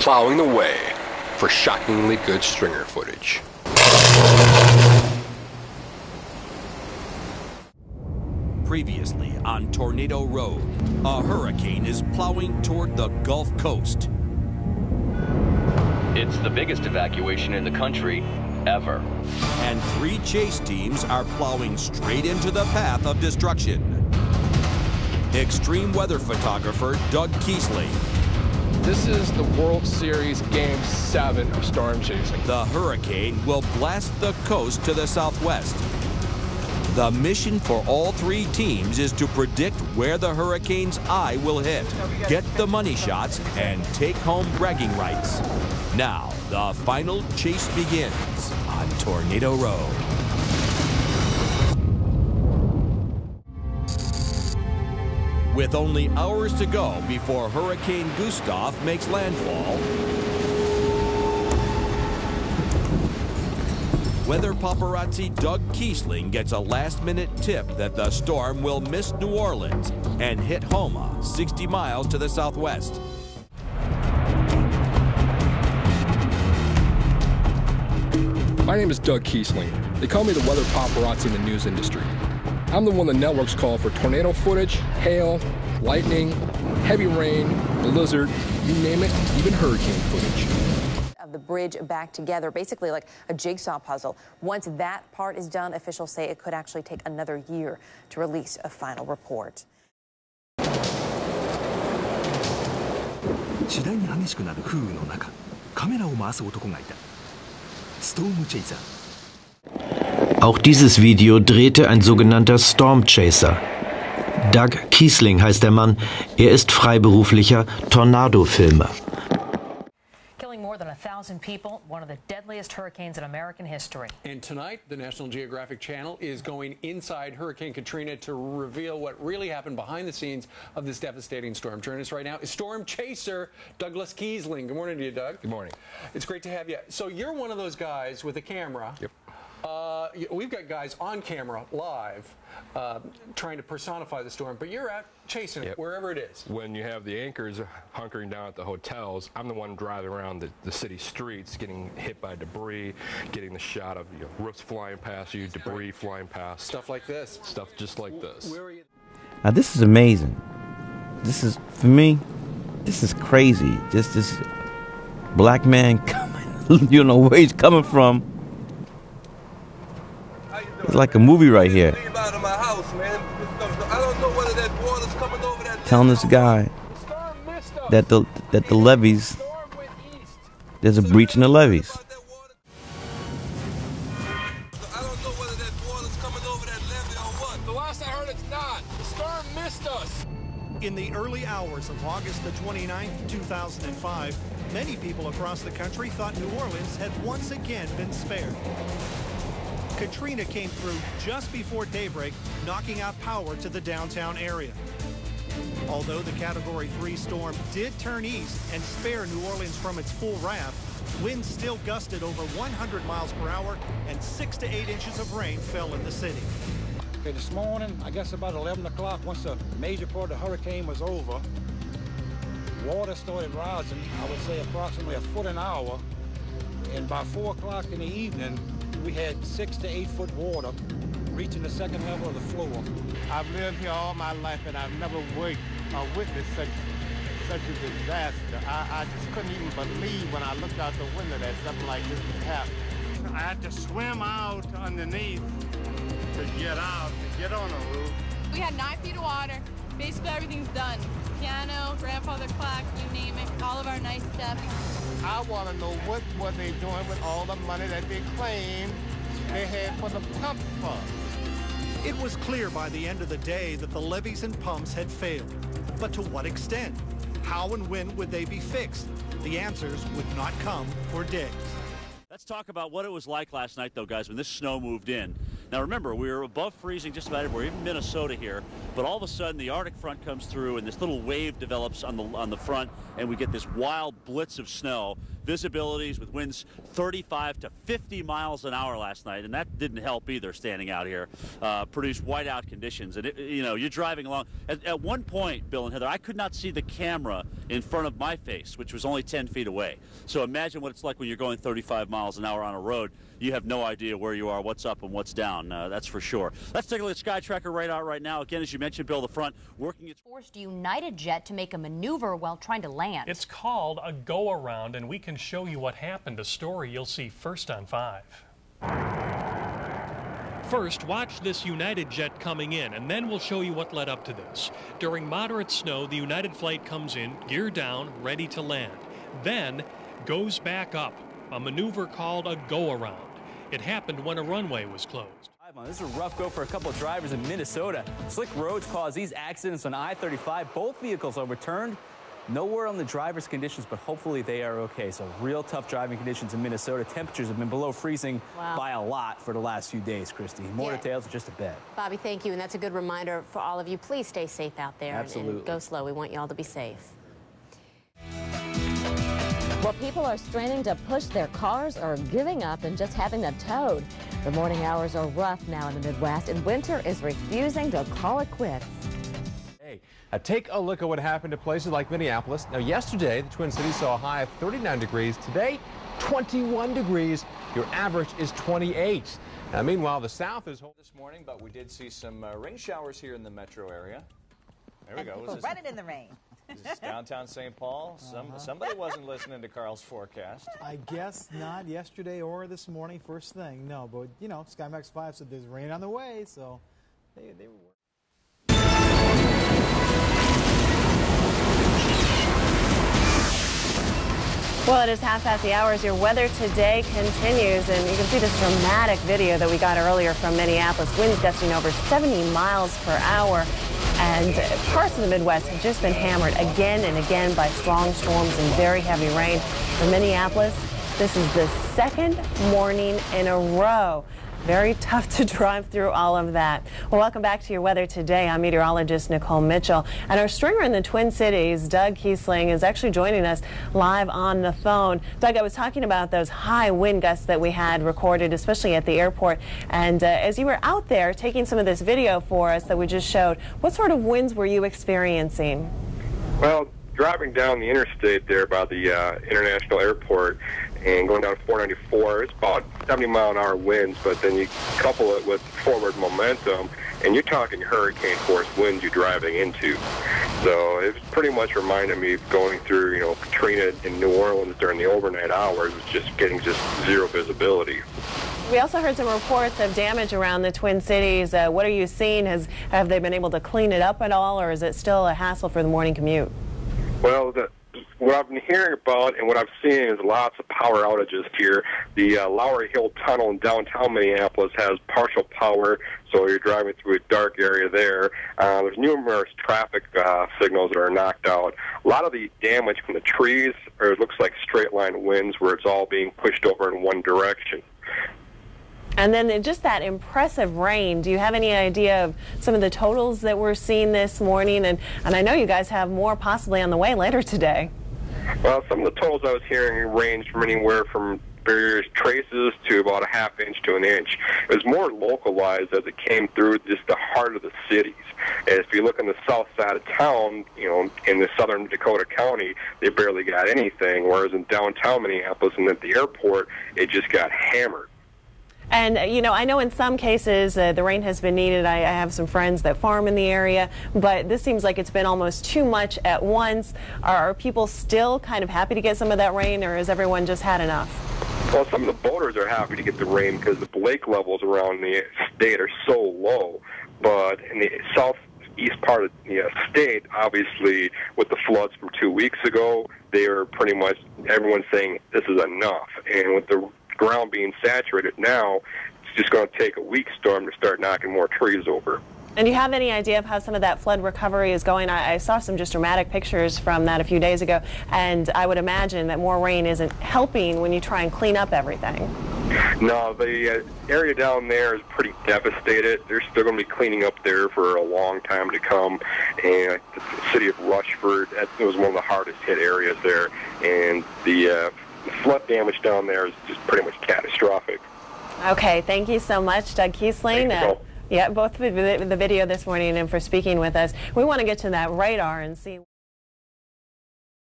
plowing the way for shockingly good stringer footage. Previously on Tornado Road, a hurricane is plowing toward the Gulf Coast. It's the biggest evacuation in the country ever. And 3 chase teams are plowing straight into the path of destruction. Extreme weather photographer Doug Kiesling. This is the World Series Game 7 of storm chasing. The hurricane will blast the coast to the southwest. The mission for all 3 teams is to predict where the hurricane's eye will hit, get the money shots, and take home bragging rights. Now, the final chase begins on Tornado Road. With only hours to go before Hurricane Gustav makes landfall, weather paparazzi Doug Kiesling gets a last-minute tip that the storm will miss New Orleans and hit Houma, 60 miles to the southwest. My name is Doug Kiesling. They call me the weather paparazzi in the news industry. I'm the one the networks call for tornado footage, hail, lightning, heavy rain, blizzard, you name it, even hurricane footage. Of the bridge back together, basically like a jigsaw puzzle. Once that part is done, officials say it could actually take another year to release a final report. 次第に激しくなる風雨の中、カメラを回す男がいた。Storm Chaser. Auch dieses Video drehte ein sogenannter Storm Chaser. Doug Kiesling heißt der Mann. Er ist freiberuflicher Tornado-Filmer. More than 1,000 people, one of the deadliest hurricanes in American history. And tonight, the National Geographic Channel is going inside Hurricane Katrina to reveal what really happened behind the scenes of this devastating storm. Joining us right now is Storm Chaser Douglas Kiesling. Good morning to you, Doug. Good morning. It's great to have you. So you're one of those guys with a camera. Yep. We've got guys on camera live trying to personify the storm, but you're out chasing it wherever it is. When you have the anchors hunkering down at the hotels, I'm the one driving around the city streets, getting hit by debris, getting the shot of roofs flying past you, debris flying past. Stuff like this. Stuff just like this. Where are you? Now this is amazing. This is, for me, this is crazy. Just this black man coming, you know where he's coming from. It's like a movie right here. Telling this guy that the levees, there's a breach in the levees. The last I heard, it's not. The storm missed us. In the early hours of August the 29th, 2005, many people across the country thought New Orleans had once again been spared. Katrina came through just before daybreak, knocking out power to the downtown area. Although the Category 3 storm did turn east and spare New Orleans from its full wrath, winds still gusted over 100 miles per hour and 6 to 8 inches of rain fell in the city. Okay, this morning, I guess about 11 o'clock, once the major part of the hurricane was over, water started rising, I would say approximately a foot an hour, and by 4 o'clock in the evening, we had 6 to 8 foot water reaching the second level of the floor. I've lived here all my life and I've never witnessed such a disaster. I just couldn't even believe when I looked out the window that something like this could happen. I had to swim out underneath to get out, to get on the roof. We had 9 feet of water. Basically everything's done. Piano, grandfather clock, you name it, all of our nice stuff. I want to know what were they doing with all the money that they claimed they had for the pump fund. It was clear by the end of the day that the levees and pumps had failed. But to what extent? How and when would they be fixed? The answers would not come for days. Let's talk about what it was like last night, though, guys, when this snow moved in. Now, remember, we were above freezing just about everywhere, even Minnesota here. But all of a sudden, the Arctic front comes through, and this little wave develops on the front, and we get this wild blitz of snow. Visibilities with winds 35 to 50 miles an hour last night, and that didn't help either. Standing out here, produced whiteout conditions, and you're driving along. At one point, Bill and Heather, I could not see the camera in front of my face, which was only 10 feet away. So imagine what it's like when you're going 35 miles an hour on a road. You have no idea where you are, what's up and what's down. That's for sure. Let's take a look at Sky Tracker radar right now. Again, as you mentioned, Bill, the front working its forced United Jet to make a maneuver while trying to land. It's called a go-around, and we can show you what happened. A story you'll see first on 5. First, watch this United Jet coming in, and then we'll show you what led up to this. During moderate snow, the United flight comes in, gear down, ready to land. Then goes back up, a maneuver called a go-around. It happened when a runway was closed. This is a rough go for a couple of drivers in Minnesota. Slick roads cause these accidents on I-35. Both vehicles overturned. No word on the driver's conditions, but hopefully they are okay. So real tough driving conditions in Minnesota. Temperatures have been below freezing by a lot for the last few days, Christy. More details in just a bit. Bobby, thank you. And that's a good reminder for all of you. Please stay safe out there. Absolutely. And go slow. We want you all to be safe. Well, people are straining to push their cars or giving up and just having them towed. The morning hours are rough now in the Midwest, and winter is refusing to call it quits. Hey, take a look at what happened to places like Minneapolis. Now, yesterday, the Twin Cities saw a high of 39 degrees. Today, 21 degrees. Your average is 28. Now, meanwhile, the South is this morning, but we did see some rain showers here in the metro area. There we go. People running in the rain. Is this downtown St. Paul? Somebody wasn't listening to Carl's forecast. I guess not yesterday or this morning, first thing. No, but, you know, SkyMax 5 said there's rain on the way, so they were working. Well, it is 5:30. Your weather today continues, and you can see this dramatic video that we got earlier from Minneapolis. Winds gusting over 70 miles per hour. And parts of the Midwest have just been hammered again and again by strong storms and very heavy rain. For Minneapolis, this is the second morning in a row. Very tough to drive through all of that. Well, welcome back to your weather today. I'm meteorologist Nicole Mitchell. And our stringer in the Twin Cities, Doug Kiesling, is actually joining us live on the phone. Doug, I was talking about those high wind gusts that we had recorded, especially at the airport. And as you were out there taking some of this video for us that we just showed, what sort of winds were you experiencing? Well, driving down the interstate there by the international airport and going down 494, it's about 70-mile-an-hour winds, but then you couple it with forward momentum, and you're talking hurricane force winds you're driving into. So it pretty much reminded me of going through, Katrina in New Orleans during the overnight hours, just getting zero visibility. We also heard some reports of damage around the Twin Cities. What are you seeing? Have they been able to clean it up at all, or is it still a hassle for the morning commute? Well, what I've been hearing about and what I've seen is lots of power outages here. The Lowry Hill Tunnel in downtown Minneapolis has partial power, so you're driving through a dark area there. There's numerous traffic signals that are knocked out. A lot of the damage from the trees, it looks like straight-line winds where it's all being pushed over in one direction. And then just that impressive rain, do you have any idea of some of the totals that we're seeing this morning? And I know you guys have more possibly on the way later today. Well, some of the totals I was hearing ranged from anywhere from various traces to about a half inch to an inch. It was more localized as it came through just the heart of the cities. And if you look on the south side of town, in the southern Dakota County, they barely got anything, whereas in downtown Minneapolis and at the airport, it just got hammered. And, I know in some cases the rain has been needed. I have some friends that farm in the area, but this seems like it's been almost too much at once. Are people still kind of happy to get some of that rain, or has everyone just had enough? Well, some of the boaters are happy to get the rain because the lake levels around the state are so low. But in the southeast part of the state, obviously, with the floods from 2 weeks ago, they are pretty much, everyone's saying this is enough. And with the ground being saturated now, it's just going to take a weak storm to start knocking more trees over. And do you have any idea of how some of that flood recovery is going? I saw some just dramatic pictures from that a few days ago, and I would imagine that more rain isn't helping when you try and clean up everything. No, the area down there is pretty devastated. They're still going to be cleaning up there for a long time to come. And the city of Rushford, it was one of the hardest hit areas there. And the flood damage down there is just pretty much catastrophic. Okay, thank you so much, Doug Kiesling. Yeah, both for the video this morning and for speaking with us. We want to get to that radar and see.